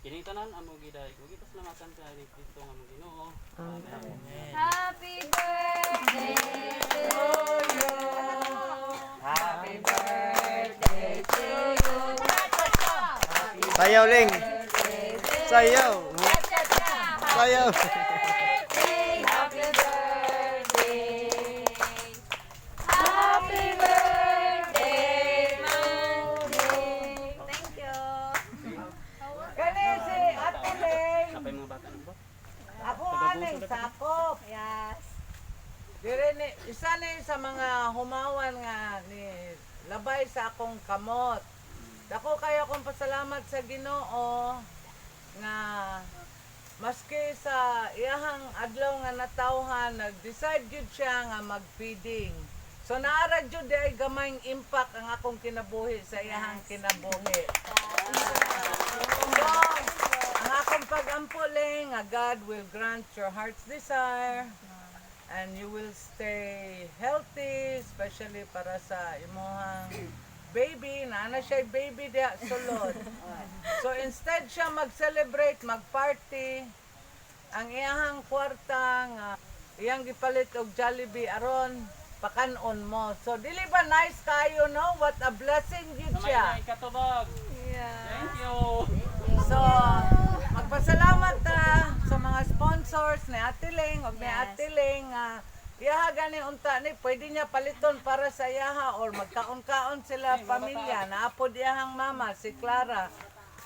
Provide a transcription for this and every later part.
Kini tanan amo giday ko kita salamatan sa ni Kristo nga among Ginoo. Amen. Happy birthday to you. Happy birthday to you. Sayaw, Ling. Sayaw. Sayaw. Birthday, happy birthday. Happy birthday, Mauling. Thank you. Kani si Ate Leng. Kapay mga bata nang ba? Ako aning sakop. Yes. Dire ni isa ni sa mga humawan nga ni labay sa akong kamot. Dako kayo akong pasalamat sa Ginoo nga maski sa iyahang adlaw nga natawhan nag-decide gyud siya nga mag-feeding. So naara gyud ay gamayng impact ang akong kinabuhi sa iyahang kinabuhi. So, ang akong pag-ampuling nga God will grant your heart's desire and you will stay healthy, especially para sa imong baby, na siya baby diha sulod. So instead siya mag-celebrate, mag-party, ang iyahang kwarta nga iyang gipalit og Jollibee aron pakanon mo. So dili ba nice kayo, no? What a blessing yun siya. May katubag. Thank you. So magpasalamat ta sa mga sponsors ni Ate Leng og ni Ate Leng iyaha gani unta ni pwede niya paliton para sa iyaha or magkaon-kaon sila pamilya naapod iyahang mama si Clara,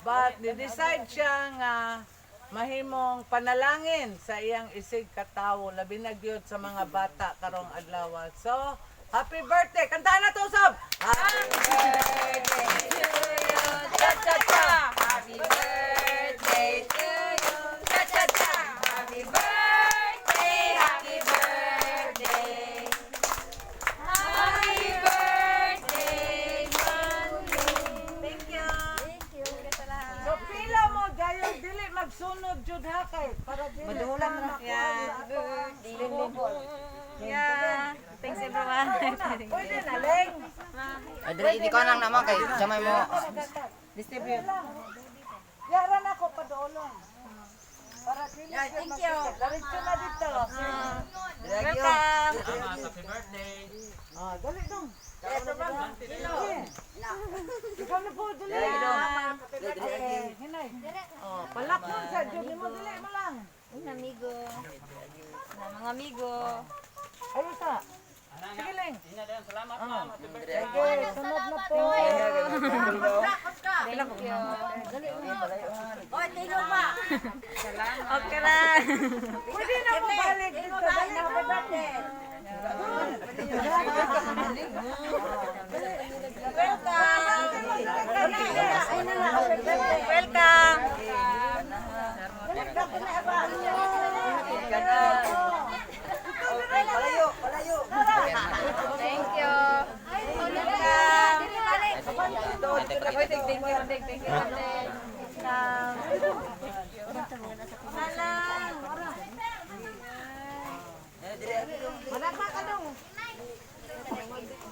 but ni-decide siya nga mahimong panalangin sa iyang isig katawo labi na gyud sa mga bata karong adlaw. So happy birthday, kantahan na to usab. Happy birthday to you, cha cha cha. Happy birthday to you, cha cha cha. Happy birthday, happy birthday. Happy birthday, Mandy. Thank you. So pila mo gayon dili magsunod jud ha kay para dili madulang ra. Yeah. Thanks everyone. Pwede na Leng. Adre, hindi ko nang naman kay samay mo. Distribute. Yaran ako padolong. Para dili. Thank you. Diretso na dito. Welcome. Salamat, happy birthday. Dali dong. Ikaw na po, dali. Hinay. Palak mo sa jud mo, dali mo lang. Amigo. Mga amigo. Ayun sa. Sige Leng. Ina dayon salamat ma'am. Happy birthday. Sige, sunod na po. Thank you. Oy, tingnan pa. Okay lang. Pwede na po balik dito. Dali na po birthday. Welcome. Thank you.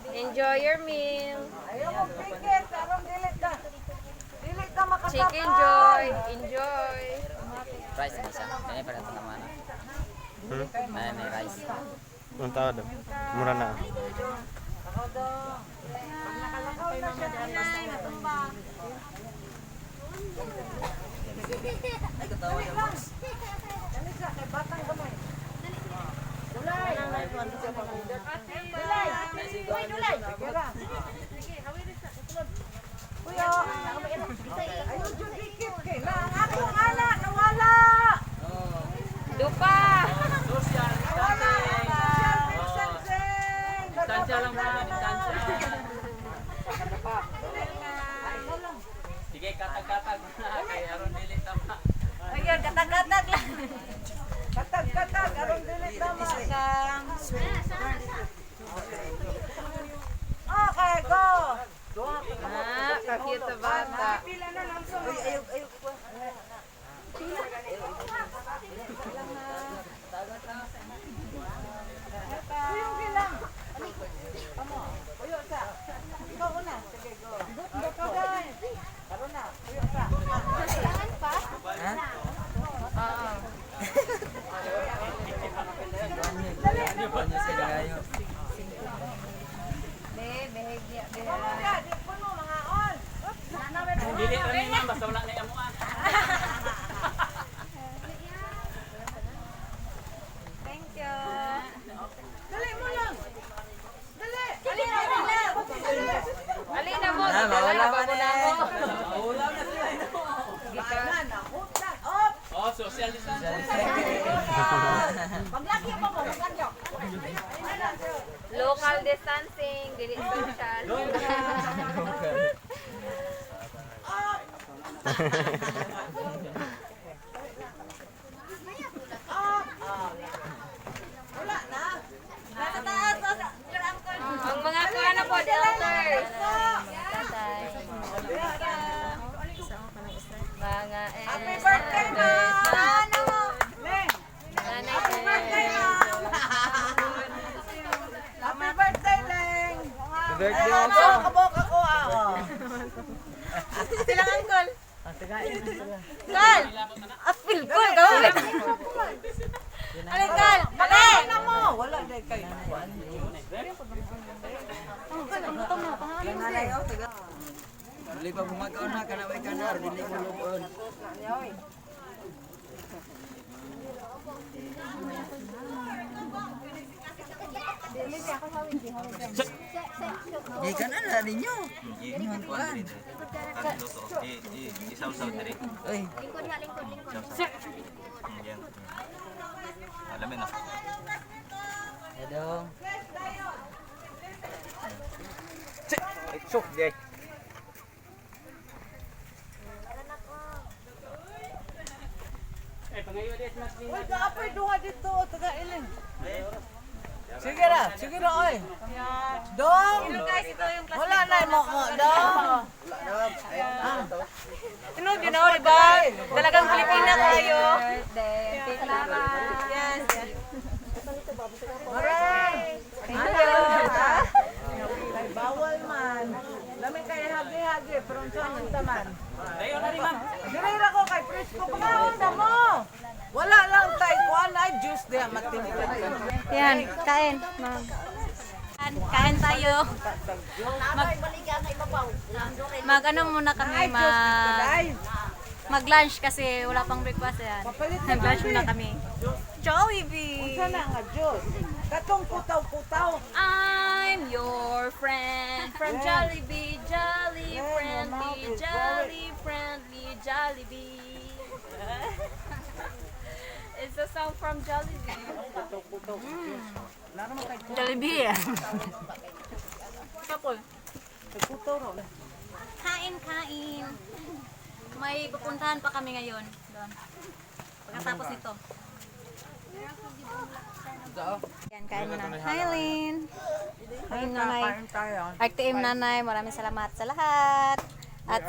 Enjoy your meal. Ayaw mo pikit. Arong dilit ka. Dilit ka makasapa. Chicken joy. Enjoy. Rice bisa. Ini pada teman-teman. Ini rice. Unta daw. Mura na. Ako daw. Pag nakalakaw na siya, anay, natumba. Dali lang. Dali siya, kay batang gamay. Dulay. Dulay. Uy, dulay. Gira. Kuya. Ayun, dyan dikit kay. Na, ang akong anak, nawala. Lupa. Social distancing. Distancing. Distansya lang ma'am, distansya. Sige, katag-katag na kay aron dili tama. Ayun, katag-katag lang. Katag-katag, arong dilit tama. Okay, go. Kakita sa bata. Uyong bilang. Amo, uyo sa. Ikaw una. Sige, go. Ikaw guys. Karon na. Uyo sa. Saan pa? Dili social. Ang mga kuha na po, the elders. Tatay. Mga Happy birthday, Ma'am! Ling! Nanay Happy birthday, Ma'am! Happy birthday, Ling! Birthday Ano, mo. kabok ako, ah. Silang angkol. Sige, sila. Kal! Apil ko, gawin. Alin, Kal? Alin! Ano mo? Wala dahil kayo. Dili pa bumagaw na kanaway kanar dili mo lubon. Di kanan na ninyo. Ingon ko ah. Isaw-saw diri. Oy, Yan. Alamin na. edong. Sok, Jay. Pangayo des mas Uy, kaapay duha dito, taga-iling. Sige na, oy. Dong! Guys, ito yung class. Wala na mo, dong! Tunog yun ako, diba? Talagang Pilipina tayo. Birthday. Yes. Maray! Ayun. Ay, bawal man. Lami kay hagi-hagi, pero saan ang taman? Dayo na rin, ma'am. Dirira ko kay Prisco, pangaon na mo! Wala lang tayo, kuhan ay juice diya, matinilat. Yan, kain. Kain tayo. Mag ano muna kami, mag-lunch kasi wala pang breakfast yan. Nag-lunch muna kami. Jollibee! Sana nga juice. Katong putaw-putaw. I'm your friend from Jollibee, jolly friendly, jolly friendly, Jollibee. It's a song from Jollibee. Jollibee. Kapol. Putaw ro. Kain. May pupuntahan pa kami ngayon. Doon. Pagkatapos nito. Yan, kain na. Hi, Lynn. Hi, Nanay. Kain tayo. RTM Nanay, maraming salamat sa lahat. At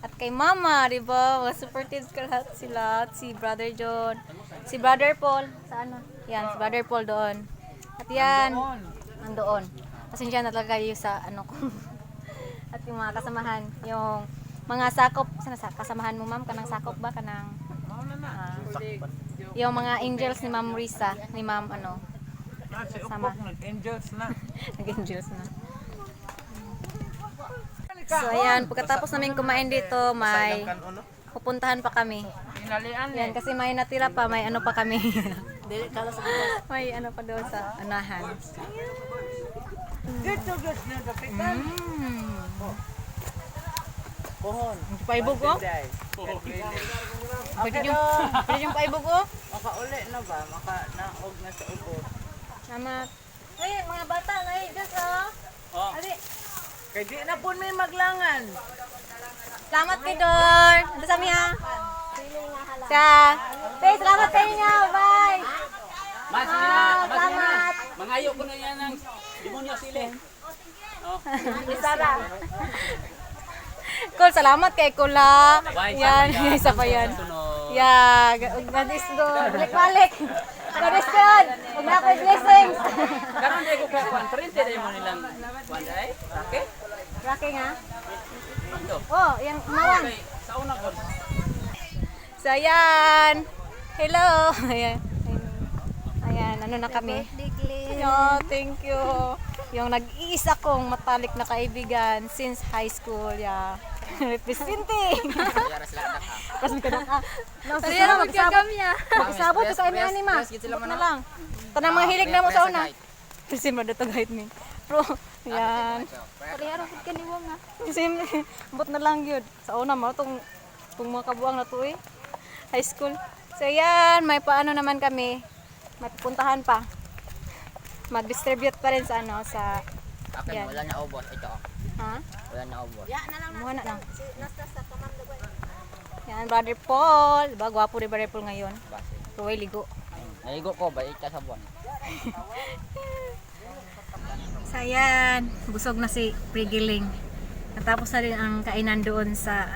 at kay Mama, di ba? Mga supportive ka lahat sila. At si Brother John, si Brother Paul, saan na? Yan, si Brother Paul doon. At yan, nandoon. Pasensya na talaga kayo sa ano ko. At yung mga kasamahan, yung mga sakop, sana sa kasamahan mo, ma'am, kanang sakop ba? Kanang, yung mga angels ni Ma'am Risa, ni Ma'am ano, Si Sama. Upok nag-angels na. nag-angels na. So ayan, pagkatapos namin kumain dito, may pupuntahan pa kami. Inalian Yan, kasi may natira pa, may ano pa kami. May ano pa doon sa anahan. Dito guys na dapitan. Pohon. Paibog ko? Day. Pwede yung paibog ko? Makauli na ba? Maka-naog na sa ubod. Salamat. Ay, mga bata, ay, just Oh. Ali, Kaya di na po may maglangan. salamat kay Dor. Ito sa miya. Hey, salamat sa inyo. Bye. Mas, Salamat. mangayo ko na yan ng demonyo sili. Isara. Kul, salamat kay Kula. Bye, Yan, sama isa pa yan. Sunod. Yeah, gadis do. Balik-balik. Gadis God. Huwag na ako'y blessings. Karon di ko kuan print di mo nilang kuan dai. Okay? Rocky nga. Ando. Oh, yung mawang. Okay, sa una ko. So, ayan. Hello. Ayan. Ayan, ano na kami. Yeah, thank you. Yung nag-iisa kong matalik na kaibigan since high school. Yeah. Representing. Pas may kanak. Pero yan, magsabot sa kami anima. Sabot na lang. Tanang mga hilig na mo sa una. Kasi madito guide me. Bro, yan. Parihara ko kaniwa nga. Kasi bot na lang yun. Sa una mo, itong mga kabuang na to eh. High school. So yan, may paano naman kami. May pupuntahan pa. Mag-distribute pa rin sa ano, sa Akin, Yan. wala na ubos. Ito. Ha? Wala na ubos. Muna lang. Yan, Brother Paul. Diba, gwapo rin Brother Paul ngayon. Base. Tuway, ligo. Naligo ko, balik ka sa buwan. So, ayan. Busog na si Prigiling. Natapos na rin ang kainan doon sa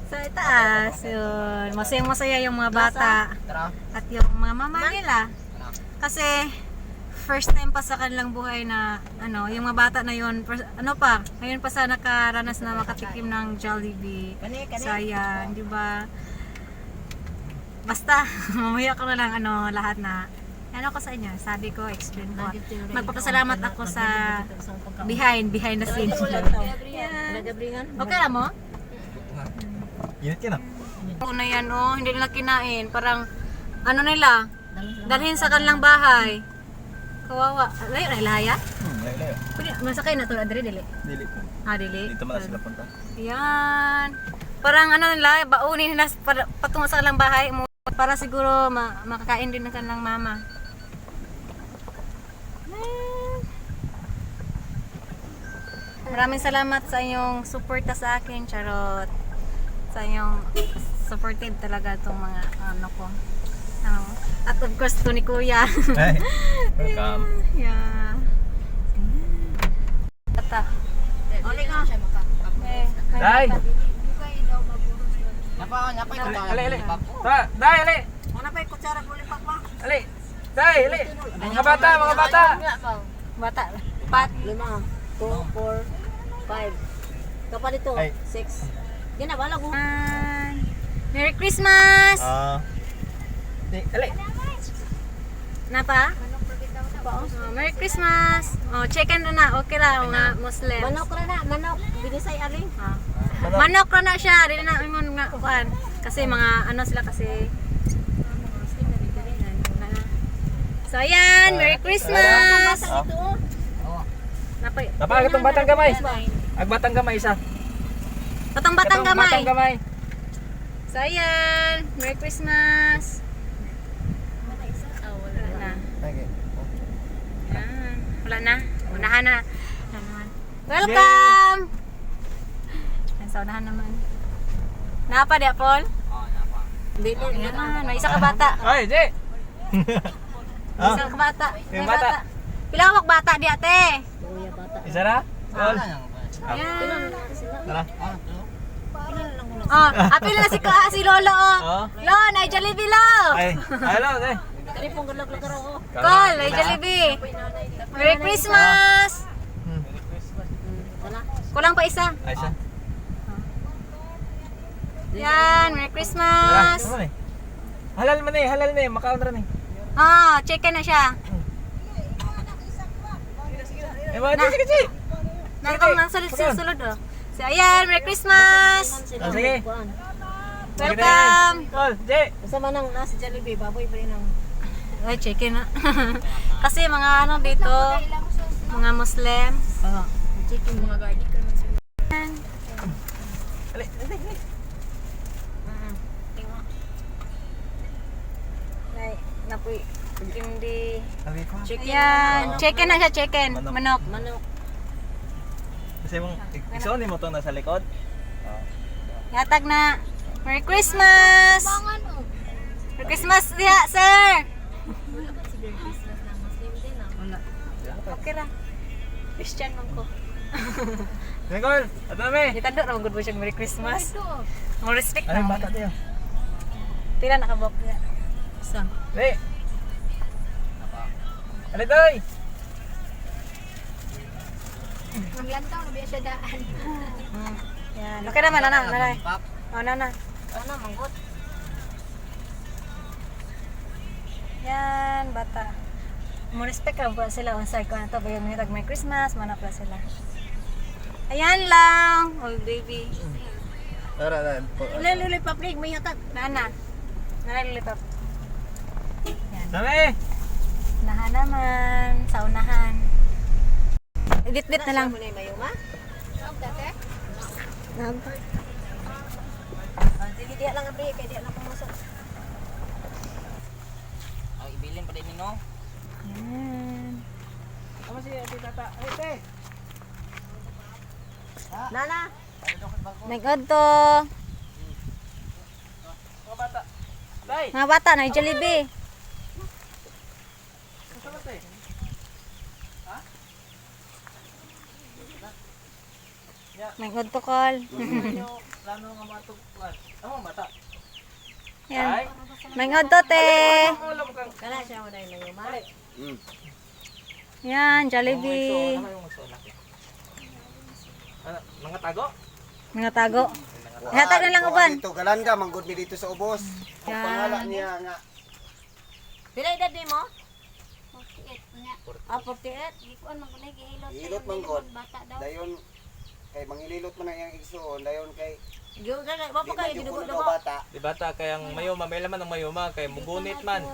sa itaas. Yun. Masayang-masaya yung mga bata. Tara. At yung mga mama nila. Kasi, first time pa sa kanilang buhay na, ano, yung mga bata na yun, ngayon pa sa nakaranas na makatikim ng Jollibee. So, ayan, di ba? Basta, mamaya ko na lang, lahat na, ano ko sa inyo, sabi ko, explain ko. Magpapasalamat ako sa behind the scenes. Yeah. Okay na mo? Init ka na. Una yan, hindi nila kinain. Parang, nila, dalhin sa kanilang bahay. Kawawa. Layo na ilahaya? Layo. Pwede, masakay na ito, Adri, dili. Dili po. Dili. Dito man sila punta. Yan. Parang nila, baunin nila patungo sa kanilang bahay mo. Para siguro makakain din ng kanilang mama. Maraming salamat sa inyong suporta sa akin, Charot. Sa inyong supported talaga itong mga ko. At of course, to ni Kuya. Ay. Welcome. Yeah. Bata. Oli ka. Day! Napay ko tayo. Ali. Day, ali! Ano pa yung kutsara ko lipak mo? Ali! Day, ali! Mga bata! Bata. Pat. 5, 2, 4, 5. Kapal ito, Ay. 6. Yan na, wala ko. Merry Christmas! Ali! Napa? Merry Christmas! Chicken na. Okay lang, mga Muslim. Manok na na, manok. Binisay aling. Manok na siya. Dili na ingon nga kuan. Kasi mga sila kasi. So ayan, Merry Christmas! Napay. Napakagad itong batang gamay! Agbatang gamay isa. Batang-batang Itong gamay. batang gamay. So ayan, Merry Christmas! Wala na. Okay. Ayan. Wala na. Unahan na. Welcome! Ayan, sa unahan naman. Napa di, Paul? Ayan, may isa ka bata. Ay, Jay! May isa ka bata. Yung May bata. Pila ka bata di, ate? Kuya bata. Isa na? All? Ayan. Tara. Apil na si Lolo, Lo, na Jollibee, Lo. Ay, hello, Day. Kani pong galak-galak raw. Call, na Jollibee. Merry Christmas. Kulang pa isa. Ay, siya. Yan, Merry Tara, Christmas. naman eh. Halal man eh. Makaon rin eh. Chicken na siya. Eh, mga sige. Nandang nang sulod, So, ayan, Merry Christmas. Sige. Welcome. All, Jay. Sa manang si Jollibee, baboy pa rin ang Ay, chicken na. Kasi mga dito, mga Muslim. chicken. Mga garlic ka naman sila. Ali. Napoy, hindi. Chicken. Ayan, chicken na siya, chicken. Manok. Manok. Kasi mong, isuon mo to nasa likod. Yatag na. Merry Christmas! Merry Christmas, diha, sir! Wala. Okay lang. Christian man ko. Nicole, ato na me. Itando na magod mo siyang Merry Christmas. Mo respect Ay, na. bata tayo. Pila nakabok niya. Isa. Hey. Ali, Toy. Maglantaw na biya siya daan. Yan. Okay naman, nanay. Nana. Ano, manggot? Yan, bata. Mo respect lang po sila. Unsay ko na to. Bayo may Merry Christmas. Manap na sila. Ayan lang. Oh, baby. Tara. Lululi paplig, may yakat. Nana. Lilipap. Dami. Unahan naman. Sa unahan. Edit-dit na lang. Muna yung mayuma? Nampak. Sige, diya lang ang kaya diya lang pumasok. Ang ibilin pa din no? Yan. si Ate Tata. Ate! Nana. Nagod to. Mga bata. Day! Mga bata, na Jollibee. Masama tayo. Nagod to call. Plano nga matugpuan. Ang mga bata. Yan. Nagod to te. Kana siya mo dahil may umay. Yan, Jollibee. Ano yung magsuonak? Ano, mga tago? Mga tago. Ihatag na lang uban. Dito galanga manggod mi dito sa ubos. Ang Yan. pangalan niya nga Pila edad ni mo? 48 niya. Ah, 48. Gikuan man kunay gihilot. Hilot kayo, manggod. bata daw. Dayon kay mangililot man ang iyang igsoon dayon kay Giyo ka wa di pa kay man gidugo gyud dugo. daw bata. Di bata kayang mayoma, may laman ng mayoma, kay mugunit man.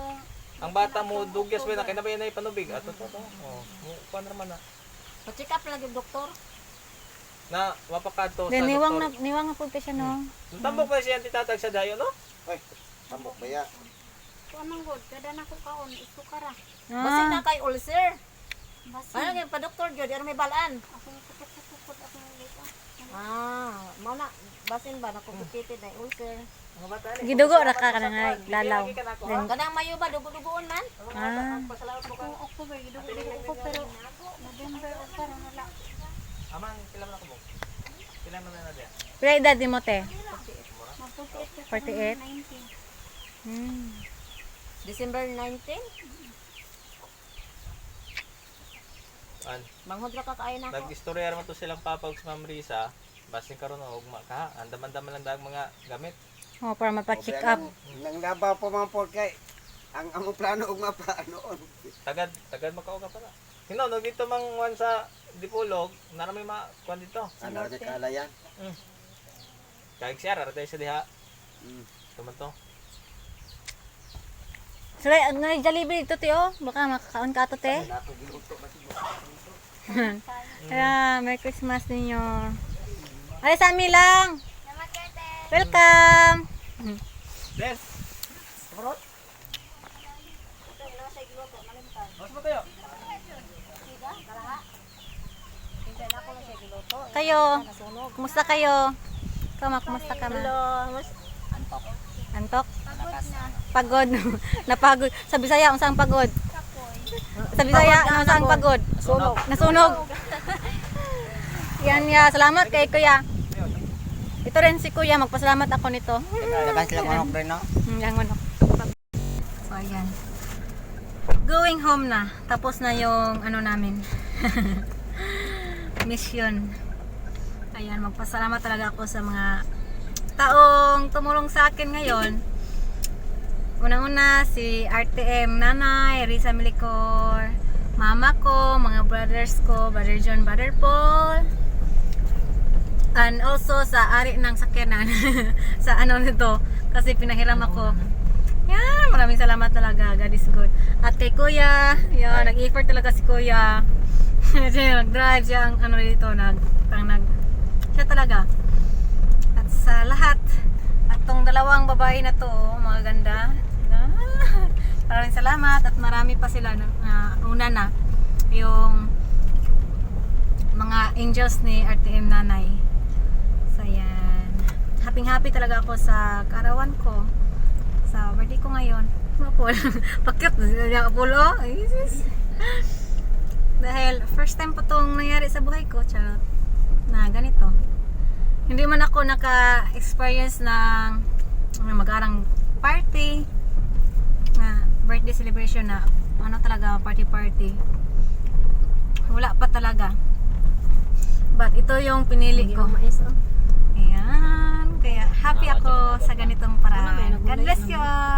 Ang bata mo dugyas ba na kay nabayan na ipanubig. Ato to. Oh, kuan naman na. Pa-check up lagi doktor. Na wapakadto sa Then niwang doktor. na po siya no. Tambok pa siya titatag sa dayo, no? Ay, tambok ba ya? Kuan man gud, kada na ko kaon isukara. Basig na kay ulcer. Basi. Ano gyud pa doktor gyud ano may balaan. Ako kutot ako dito. Ah, mao na basin ba na complicated na ulcer. Mga bata ni. Gidugo ra ka kanang lalaw. Then Kanang mayo ba dugo-dugoon man? Ako October gidugo ko pero November o karon wala. Amang pila man ako mo. Pila man na dia. pila edad ni mo te? Mag-48 ko 48? 19. December 19. An, Manghod ra ka kaayo na ako. nag-istorya naman to silang papa ug si Ma'am Risa. Basin karon og ka, andaman-daman lang dag mga gamit. Oh, para mapa-check up. Nang labaw pa man po kay ang among plano og mapa noon. Tagad makauga pala. Hino no dito mang wan sa Dipolog, narami ma kuan dito. Ano sa kalayan? Kay siya ra tayo sa diha. Tuman to. So, ang Jollibee dito te oh. Baka makakaon ka to te. Kaya, Merry Christmas ninyo. Ay, sa amin lang. Welcome. Yes. Mas mo tayo. Kayo, kumusta kayo? Kama, kumusta ka na? Antok? Pagod. Napagod. Sa Bisaya, unsang pagod? Sa Bisaya, unsang pagod? Sunog. Nasunog. Yan ya, salamat kay Kuya. Ito rin si Kuya, magpasalamat ako nito. Dagan sila manok rin, no? Yang manok. So, ayan. Going home na. Tapos na yung ano namin. Mission. Ayan, magpasalamat talaga ako sa mga taong tumulong sa akin ngayon. Unang-una si RTM Nanay, Risa Milicor, mama ko, mga brothers ko, Brother John, Brother Paul, and also sa ari ng sakyanan sa ano nito, kasi pinahiram ako. Yan, maraming salamat talaga, God is good. At kay Kuya, yan, nag-effort talaga si Kuya. Siya nag-drive siya ang ano dito, siya talaga. At sa lahat, at tong dalawang babae na to, mga ganda. Maraming salamat at marami pa sila na una na yung mga angels ni RTM Nanay. So yan. Happy talaga ako sa karawan ko. Sa birthday ko ngayon. Apol. Pakit yung Apollo. Dahil first time po itong nangyari sa buhay ko. Charot. Na ganito. Hindi man ako naka-experience ng mag-arang party na birthday celebration na ano talaga party wala pa talaga, but ito yung pinili ko. Ayan, kaya happy ako sa ganitong paraan. God bless you all.